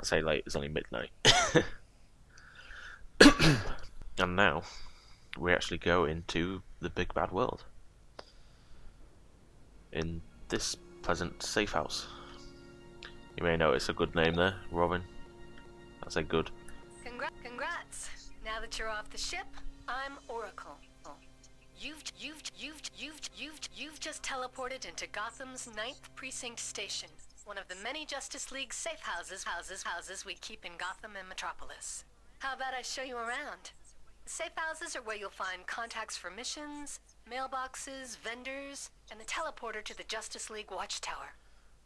I say late, it's only midnight. And now we actually go into the big bad world in this pleasant safe house. You may notice a good name there, Robin. I say good. Congrats! Now that you're off the ship, I'm Oracle. You've just teleported into Gotham's 9th Precinct Station, one of the many Justice League safe houses we keep in Gotham and Metropolis. How about I show you around? Safe houses are where you'll find contacts for missions, mailboxes, vendors, and the teleporter to the Justice League Watchtower.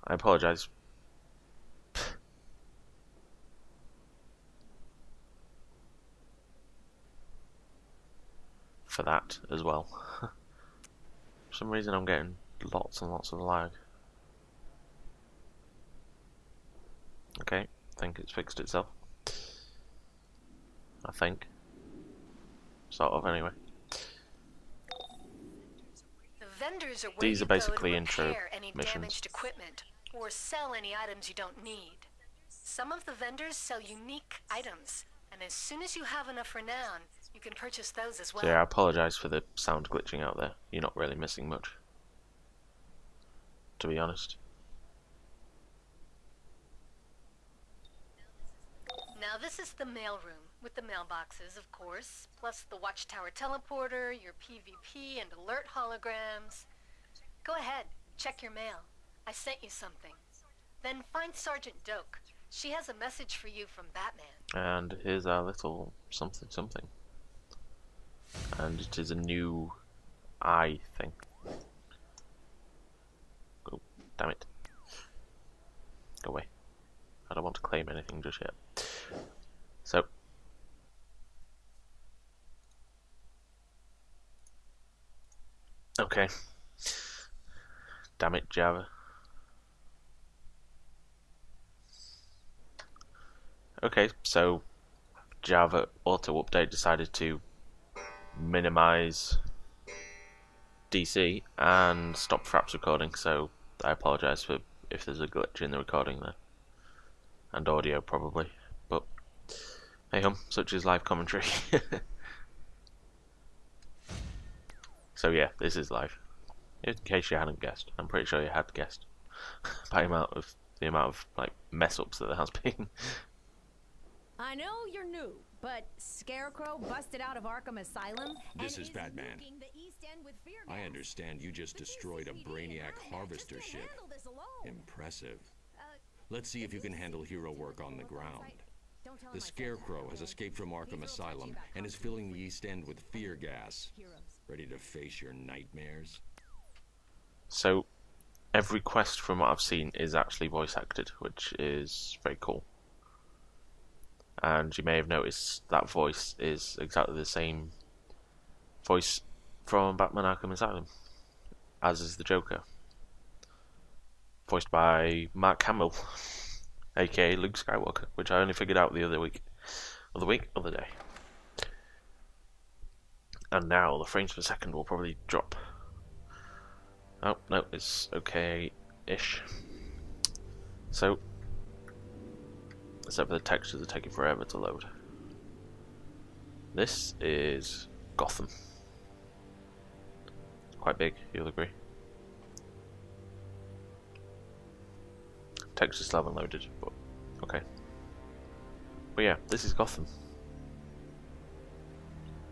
I apologize. For that as well. For some reason I'm getting lots and lots of lag. Okay, I think it's fixed itself. I think. Sort of, anyway. The vendors are where These you are basically go to intro repair any missions. damaged equipment or sell any items you don't need. Some of the vendors sell unique items, and as soon as you have enough renown, you can purchase those as well. So yeah, I apologise for the sound glitching out there. You're not really missing much, to be honest. Now this is the mailroom, with the mailboxes, of course, plus the Watchtower teleporter, your PvP and alert holograms. Go ahead, check your mail. I sent you something. Then find Sergeant Doak. She has a message for you from Batman. And here's our little something something. And it is a new eye thing. Oh, damn it. Go away. I don't want to claim anything just yet. So. Okay. Damn it, Java. Okay, so Java auto update decided to minimize DC and stop Fraps recording, so I apologise for if there's a glitch in the recording there. And audio probably, but hey hum, such is live commentary. So yeah, this is live. In case you hadn't guessed, I'm pretty sure you had guessed by the amount of like mess ups that there has been. I know you're new, but Scarecrow busted out of Arkham Asylum. This is Batman. I understand you just destroyed a Brainiac harvester ship. Impressive. Let's see if you can handle hero work on the ground. The Scarecrow has escaped from Arkham Asylum and is filling the East End with fear gas. Ready to face your nightmares? So every quest from what I've seen is actually voice acted, which is very cool. And you may have noticed that voice is exactly the same voice from Batman Arkham Asylum, as is the Joker. Voiced by Mark Hamill, aka Luke Skywalker, which I only figured out the other day. And now the frames per second will probably drop. Oh, no, it's okay-ish. So, except for the textures are taking forever to load. This is Gotham. Quite big, you'll agree. Textures still haven't loaded, but okay. But yeah, this is Gotham.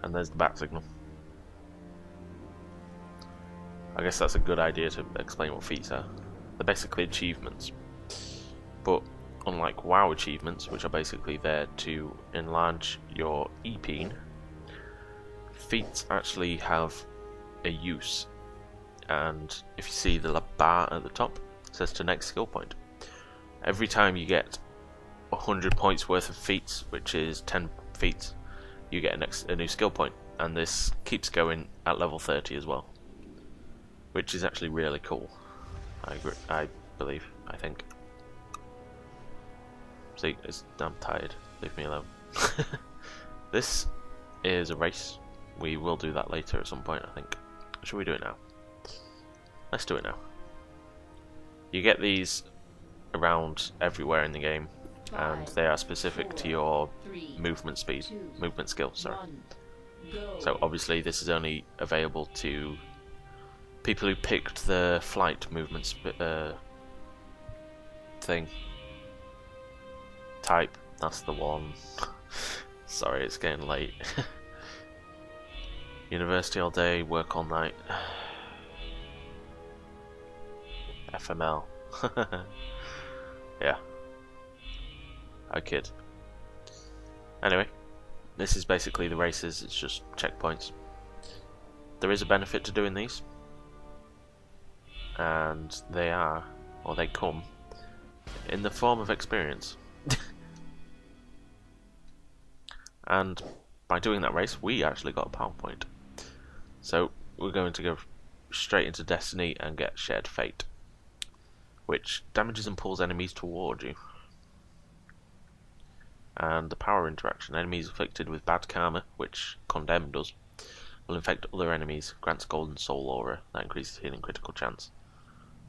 And there's the bat signal. I guess that's a good idea to explain what feats are. They're basically achievements. But unlike WoW achievements, which are basically there to enlarge your EP, feats actually have a use. And if you see the bar at the top, it says to next skill point. Every time you get 100 points worth of feats, which is 10 feats, you get a new skill point, and this keeps going at level 30 as well, which is actually really cool. I think. See, I'm tired. Leave me alone. This is a race. We will do that later at some point, I think. Should we do it now? Let's do it now. You get these around everywhere in the game, and they are specific to your movement speed, movement skill, sorry. So obviously this is only available to people who picked the flight movement thing. Type, that's the one. Sorry, it's getting late. University all day, work all night. FML. Yeah. I kid. Anyway, this is basically the races, it's just checkpoints. There is a benefit to doing these, and they come in the form of experience. And by doing that race, we actually got a power point. So we're going to go straight into Destiny and get Shared Fate, which damages and pulls enemies toward you. And the power interaction: enemies afflicted with bad karma, which Condemn does, will infect other enemies, grants golden soul aura, that increases healing critical chance.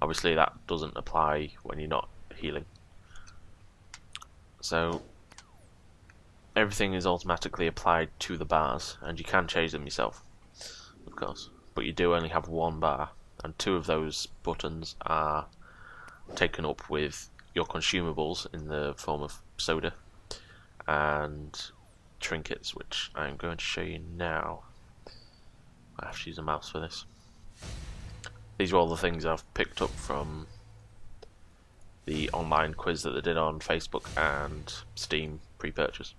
Obviously that doesn't apply when you're not healing. So everything is automatically applied to the bars, and you can change them yourself, of course, but you do only have one bar, and two of those buttons are taken up with your consumables in the form of soda and trinkets, which I'm going to show you now. I have to use a mouse for this. These are all the things I've picked up from the online quiz that they did on Facebook and Steam pre-purchase.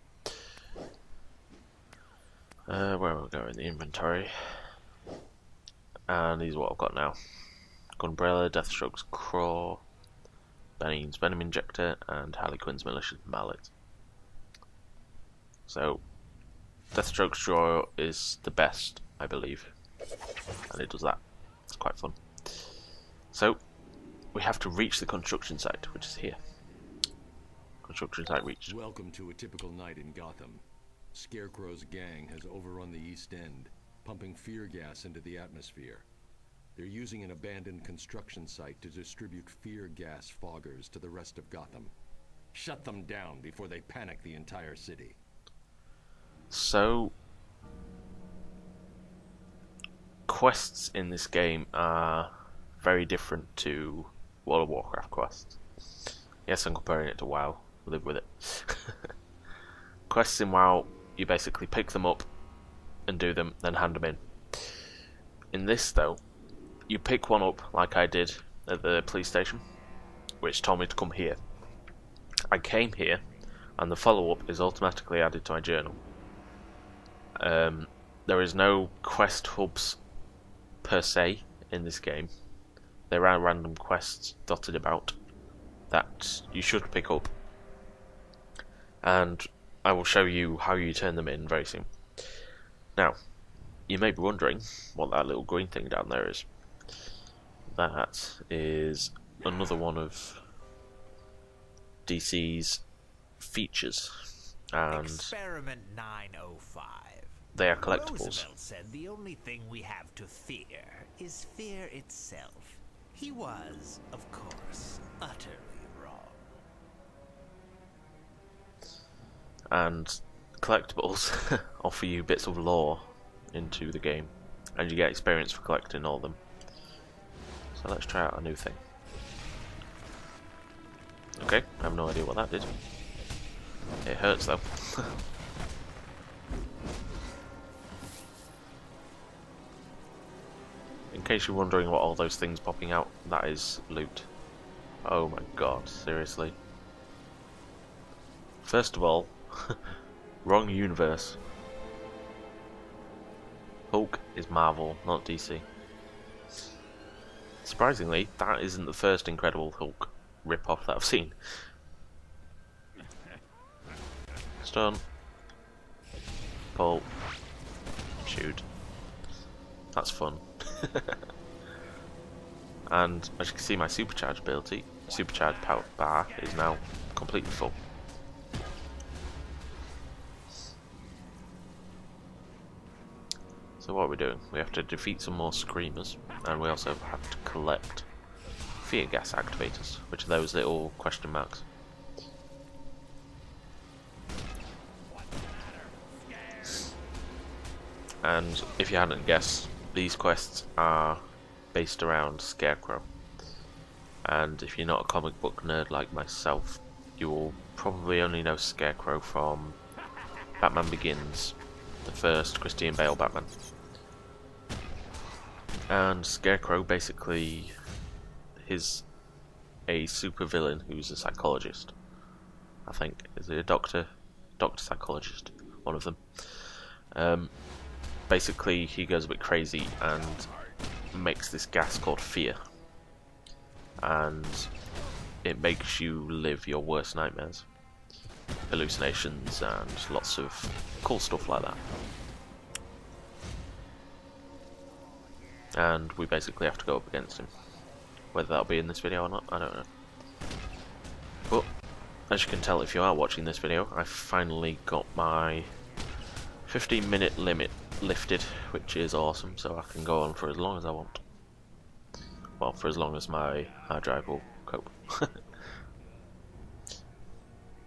Where will we go in the inventory? And these are what I've got now: Gunbrella, Deathstroke's Craw, Banine's Venom Injector, and Harley Quinn's Malicious Mallet. So, Deathstroke's Draw is the best, I believe, and it does that. It's quite fun. So, we have to reach the construction site, which is here. Construction site reached. Welcome to a typical night in Gotham. Scarecrow's gang has overrun the East End, pumping fear gas into the atmosphere. They're using an abandoned construction site to distribute fear gas foggers to the rest of Gotham. Shut them down before they panic the entire city. So, quests in this game are very different to World of Warcraft quests. Yes, I'm comparing it to WoW. Live with it. Quests in WoW, you basically pick them up and do them, then hand them in. In this, though, you pick one up like I did at the police station, which told me to come here. I came here, and the follow-up is automatically added to my journal. There is no quest hubs per se in this game. There are random quests dotted about that you should pick up, and I will show you how you turn them in very soon. Now, you may be wondering what that little green thing down there is. That is another one of DC's features, and Experiment 905. they are collectibles. Roosevelt said the only thing we have to fear is fear itself. He was, of course, utterly wrong. And collectibles offer you bits of lore into the game, and you get experience for collecting all of them. So let's try out a new thing. Okay, I have no idea what that did. It hurts though. In case you're wondering what all those things popping out, that is loot. Oh my god, seriously. First of all, wrong universe. Hulk is Marvel, not DC. Surprisingly, that isn't the first Incredible Hulk rip-off that I've seen. Stun. Pull. Shoot. That's fun. And as you can see, my supercharge ability, supercharge power bar, is now completely full. So what are we doing? We have to defeat some more screamers, and we also have to collect fear gas activators, which are those little question marks. And if you hadn't guessed, these quests are based around Scarecrow. And if you're not a comic book nerd like myself, you will probably only know Scarecrow from Batman Begins, the first Christian Bale Batman. And Scarecrow basically is a supervillain who's a psychologist. I think. Is he a doctor? Doctor psychologist. One of them. Basically, he goes a bit crazy and makes this gas called fear. And it makes you live your worst nightmares. Hallucinations and lots of cool stuff like that. And we basically have to go up against him. Whether that'll be in this video or not, I don't know. But, as you can tell if you are watching this video, I finally got my 15-minute limit lifted, which is awesome, so I can go on for as long as I want. Well, for as long as my hard drive will cope.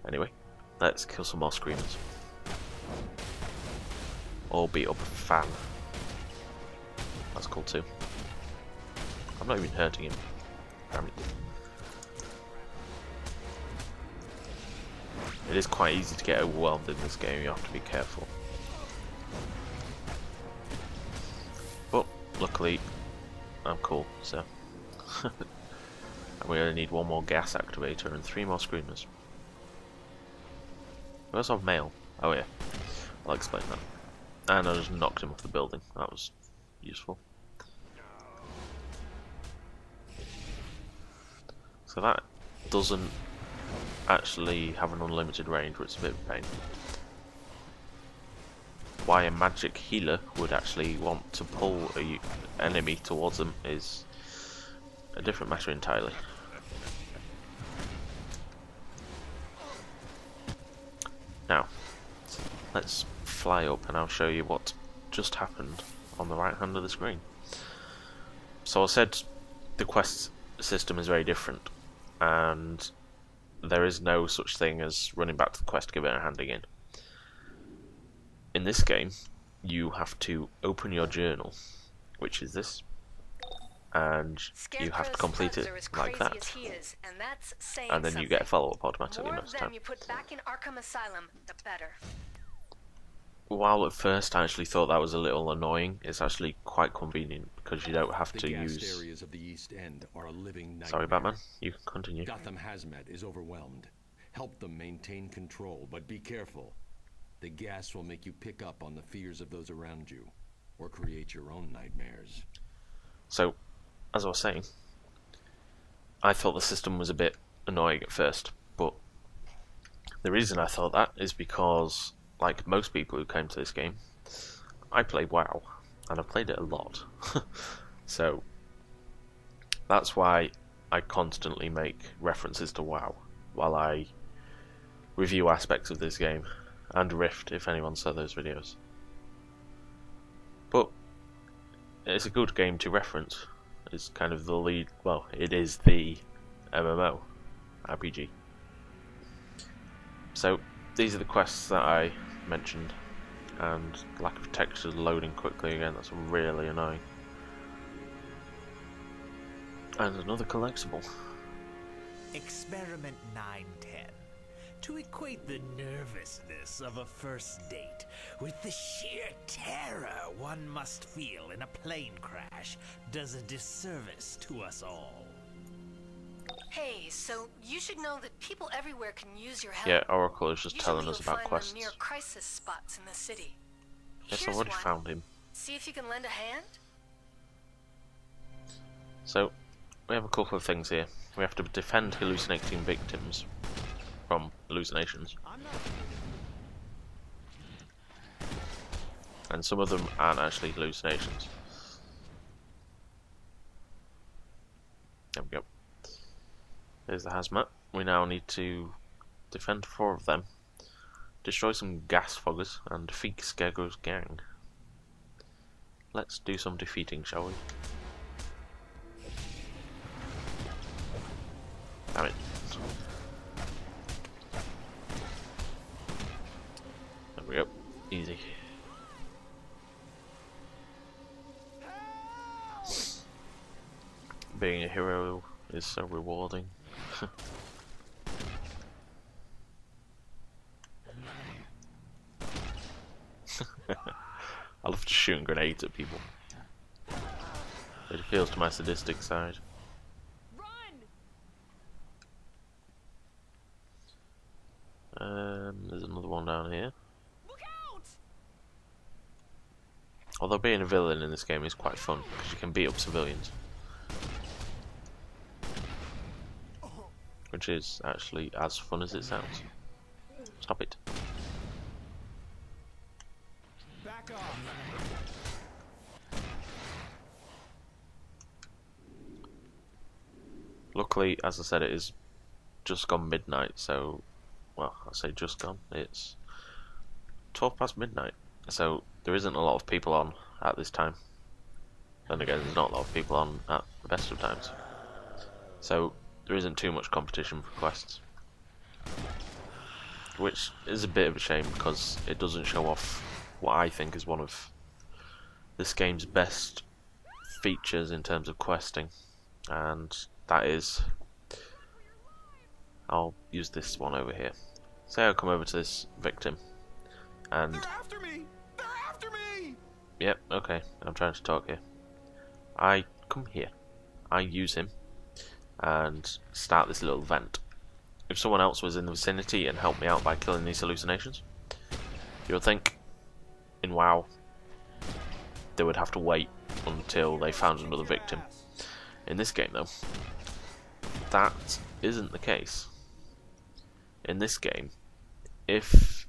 Anyway, let's kill some more screamers. Or beat up a fan. That's cool too. I'm not even hurting him. Damn it. It is quite easy to get overwhelmed in this game, you have to be careful. But, luckily, I'm cool, so. And we only need one more gas activator and 3 more screamers. We also have mail. Oh yeah, I'll explain that. And I just knocked him off the building, that was useful. So that doesn't actually have an unlimited range, which is a bit of a pain. Why a magic healer would actually want to pull an enemy towards them is a different matter entirely. Now, let's fly up and I'll show you what just happened on the right hand of the screen. So I said the quest system is very different, and there is no such thing as running back to the quest to give it a hand again. In this game, you have to open your journal, which is this, and you have to complete it like that, and then you get a follow-up automatically most of the time. You put back in Arkham Asylum, the better. While at first I actually thought that was a little annoying, it's actually quite convenient because you don't have to use. Areas of the East End are a living nightmare. Sorry, Batman. You can continue. Gotham Hazmat is overwhelmed. Help them maintain control, but be careful. The gas will make you pick up on the fears of those around you, or create your own nightmares. So, as I was saying, I thought the system was a bit annoying at first, but the reason I thought that is because, like most people who came to this game, I play WoW, and I've played it a lot. So, that's why I constantly make references to WoW while I review aspects of this game, and Rift if anyone saw those videos. But it's a good game to reference. It's kind of the lead, well, it is the MMO RPG. So these are the quests that I mentioned, and lack of textures loading quickly again, that's really annoying. And another collectible. Experiment 910. To equate the nervousness of a first date with the sheer terror one must feel in a plane crash does a disservice to us all. Hey, so you should know that people everywhere can use your help. Yeah, Oracle is just telling us about Usually quests. you'll find them near crisis spots in the city. Yes, I Here's already one. found him. See if you can lend a hand? So, we have a couple of things here. We have to defend hallucinating victims from hallucinations. And some of them aren't actually hallucinations. There we go. There's the hazmat. We now need to defend 4 of them, destroy some gas foggers, and defeat Scarecrow's gang. Let's do some defeating, shall we? Damn it. There we go. Easy. Being a hero is so rewarding. I love just shooting grenades at people. It appeals to my sadistic side. There's another one down here. Although being a villain in this game is quite fun, because you can beat up civilians. Which is actually as fun as it sounds. Stop it. Back off. Luckily, as I said, it is just gone midnight, so, well, I say just gone, it's 12 past midnight, so there isn't a lot of people on at this time. Then again, there's not a lot of people on at the best of times. So, there isn't too much competition for quests. Which is a bit of a shame, because it doesn't show off what I think is one of this game's best features in terms of questing. And that is, I'll use this one over here. Say I come over to this victim, and They're after me! They're after me! yep, okay, I'm trying to talk here. I come here, I use him, and start this little vent. If someone else was in the vicinity and helped me out by killing these hallucinations, you would think, in WoW, they would have to wait until they found another victim. In this game, though, that isn't the case. In this game, if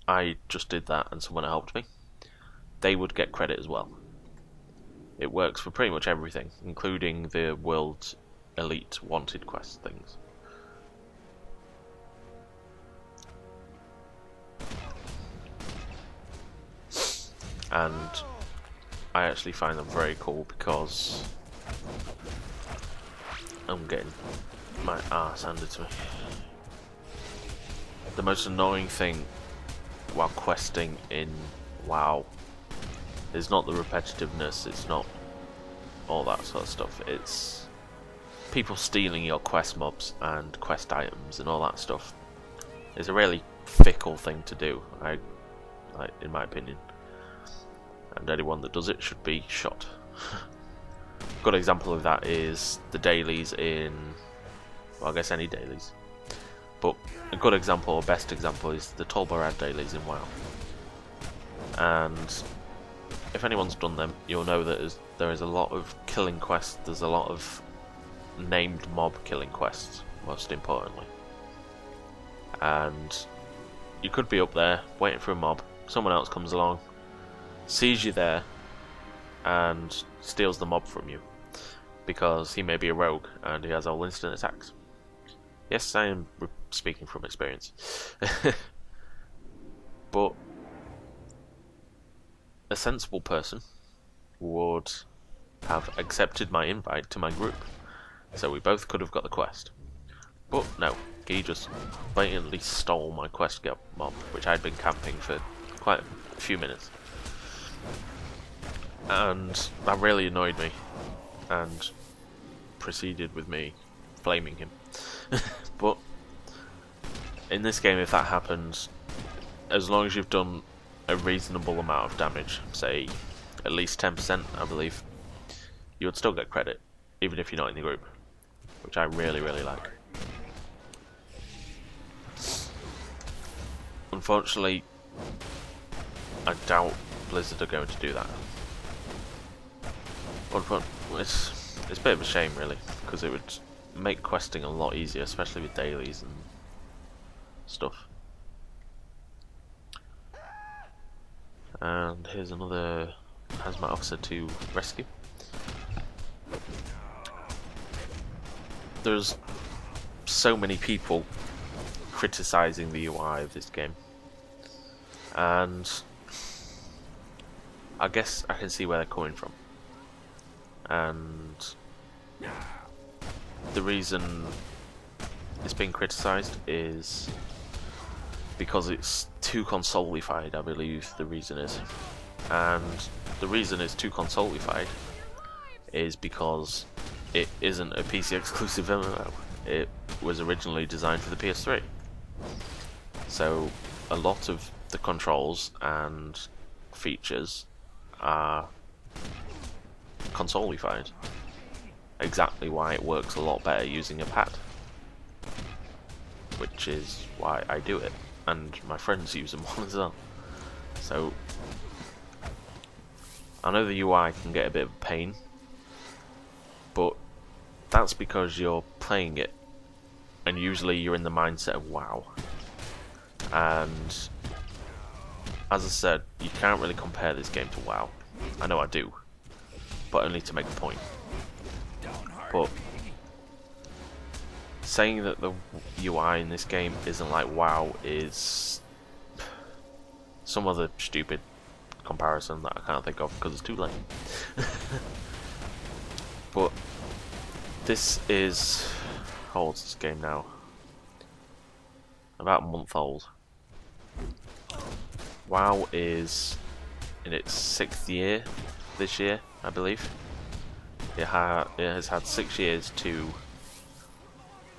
I just did that and someone helped me, they would get credit as well. It works for pretty much everything, including the World Elite Wanted quest things. And I actually find them very cool because I'm getting my arse handed to me. The most annoying thing while questing in WoW is not the repetitiveness, it's not all that sort of stuff, it's people stealing your quest mobs and quest items and all that stuff. It's a really fickle thing to do, in my opinion. And anyone that does it should be shot. A good example of that is the dailies in, well, I guess any dailies. But a good example, or best example, is the Tolbarad dailies in WoW. And if anyone's done them, you'll know that there is a lot of killing quests, there's a lot of named mob killing quests, most importantly. And you could be up there, waiting for a mob, someone else comes along, sees you there, and steals the mob from you, because he may be a rogue and he has all instant attacks. Yes, I am speaking from experience. But a sensible person would have accepted my invite to my group, so we both could have got the quest. But no, he just blatantly stole my quest mob, which I'd been camping for quite a few minutes. And that really annoyed me, and proceeded with me blaming him. But in this game, if that happens, as long as you've done a reasonable amount of damage, say at least 10%, I believe, you would still get credit, even if you're not in the group, which I really, really like. Unfortunately, I doubt Blizzard are going to do that. It's a bit of a shame, really, because it would make questing a lot easier, especially with dailies and stuff. And here's another hazmat officer to rescue. There's so many people criticizing the UI of this game, and I guess I can see where they're coming from. And the reason it's being criticised is because it's too consolified, I believe the reason is. And the reason it's too consolified is because it isn't a PC exclusive MMO. It was originally designed for the PS3. So a lot of the controls and features are console-ified. Exactly why it works a lot better using a pad. Which is why I do it. And my friends use them as well. So I know the UI can get a bit of a pain, but that's because you're playing it and usually you're in the mindset of WoW. And as I said, you can't really compare this game to WoW. I know I do, but only to make a point. But saying that the UI in this game isn't like WoW is some other stupid comparison that I can't think of because it's too late. But this is, how old is this game now? About a month old. WoW is in its 6th year this year, I believe. It has had 6 years to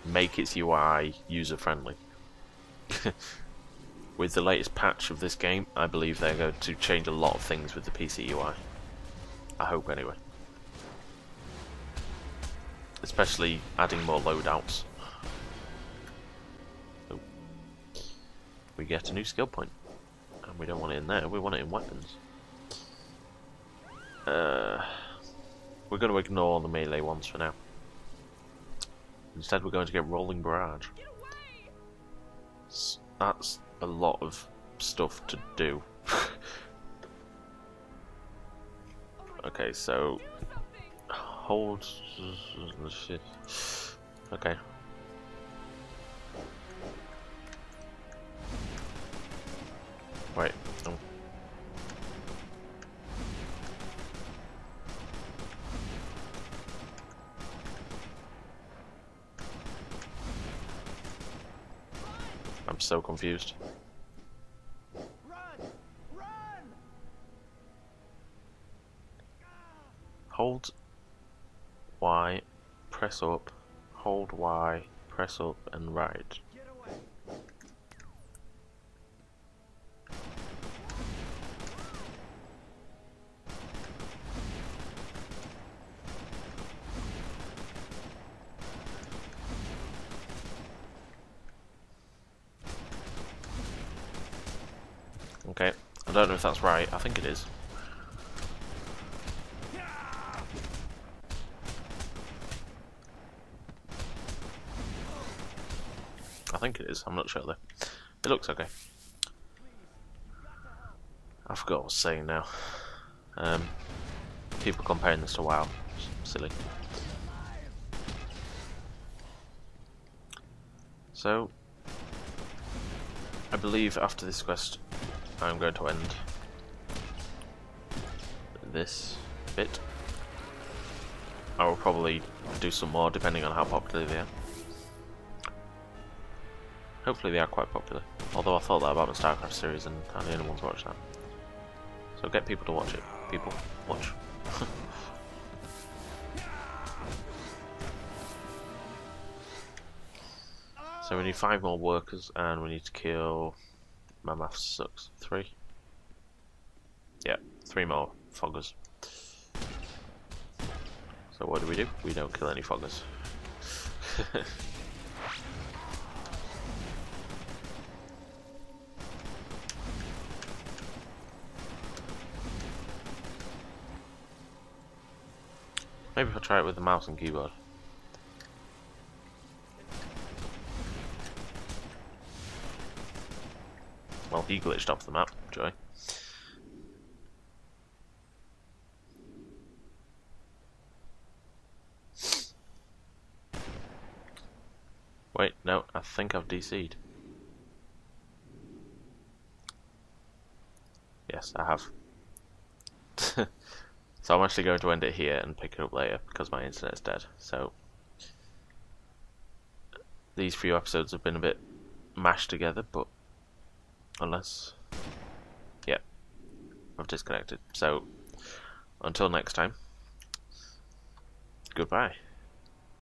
make its UI user friendly. With the latest patch of this game, I believe they're going to change a lot of things with the PC UI. I hope anyway. Especially adding more loadouts. So we get a new skill point. And we don't want it in there, we want it in weapons. We're going to ignore the melee ones for now. Instead we're going to get Rolling Barrage. That's a lot of stuff to do. Okay, so hold. Okay. Wait. Oh. I'm so confused. Hold Y, press up, hold Y, press up and ride. Okay, I don't know if that's right, I think it is. I think it is, I'm not sure though. It looks okay. I forgot what I was saying now. People comparing this to WoW. Silly. So, I believe after this quest I'm going to end this bit. I will probably do some more depending on how popular they are. Hopefully they are quite popular. Although I thought that about the StarCraft series and I'm the only one to watch that. So get people to watch it. People, watch. So we need 5 more workers and we need to kill... My maths sucks. 3? Yeah, 3 more foggers. So what do? We don't kill any foggers. Maybe I'll try it with the mouse and keyboard. Well, he glitched off the map, Joy. Wait, no, I think I've DC'd. Yes, I have. So I'm actually going to end it here and pick it up later because my internet's dead. So these few episodes have been a bit mashed together, but unless, yeah, I've disconnected. So until next time, goodbye.